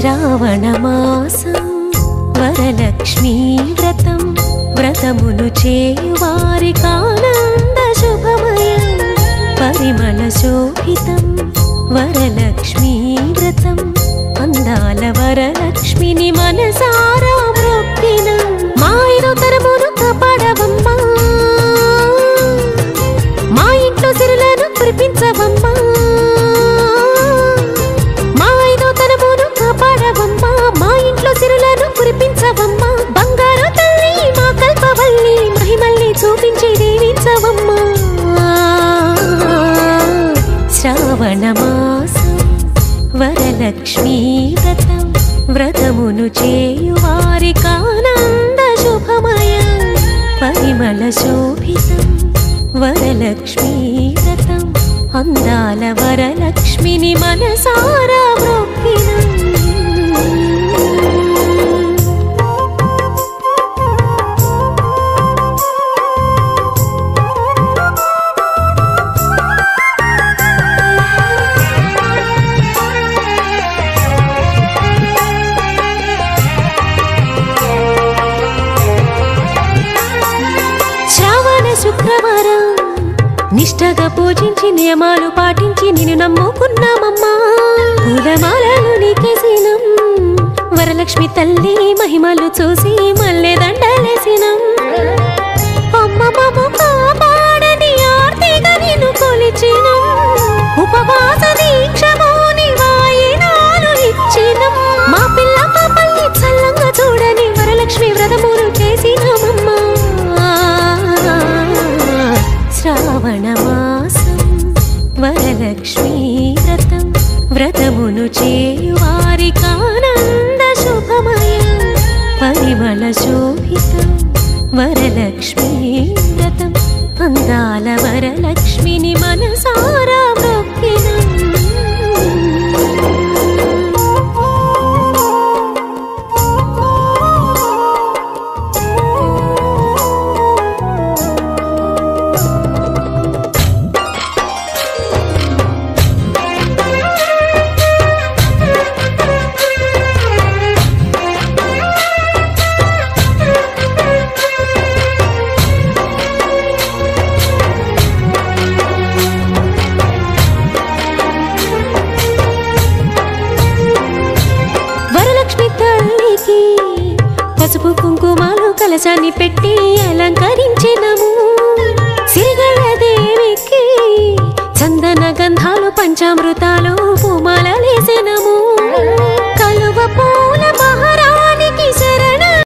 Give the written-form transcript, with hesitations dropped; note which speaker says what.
Speaker 1: శ్రావణమాసం వరలక్ష్మీ వ్రతం వ్రతమును చేయువారికానంద శుభమయం పరిమళ శోభితం వరలక్ష్మీ వ్రతం అందాల వరలక్ష్మిని మనసారా మొక్కిన మా ఐదో తరమును కాపాడవమ్మా మా ఇంట్లో సిరులను కురిపించవమ్మా మా ఐదో తరమును కాపాడవమ్మా మా ఇంట్లో సిరులను కురిపించవమ్మా బంగారు తల్లి మా కల్పవల్లి మహిమల్ని చూపించి దీవించవమ్మా శ్రావణమాసం వరలక్ష్మీ వ్రతం వ్రతమును చేయువారికానంద శుభమయం పరిమళ శోభితం వరలక్ష్మీ వ్రతం అందాల వరలక్ష్మిని మనసారా మొక్కిన శుక్రవారం నిష్టగా పూజించి నియమాలు పాటించి నిన్ను నమ్ముకున్నామమ్మా పూలమాలలు నీకేసినం వరలక్ష్మి తల్లి మహిమలు చూసి మల్లె దండలేసినం అమ్మ బాబు కాపాడని ఆర్తిగా నిన్ను కొలిచినం ఉపవాస దీక్షమోని వాయినాలు ఇచ్చినం మా పిల్ల పాపల్ని చల్లంగా చూడని వరలక్ష్మి వ్రతమును చేసినామమ్మా శ్రావణమాసం వరలక్ష్మీ వ్రతం వ్రతమును చేయువారికానంద శుభమయం పరిమళ శోభితం వరలక్ష్మీ వ్రతం అందాల వరలక్ష్మిని మనసారా మొక్కిన పసుపు కుంకుమాలు కలశాన్ని పెట్టి అలంకరించినము సిరిగల దేవికి చందన గంధాలు పంచామృతాలు పూమాలలేసి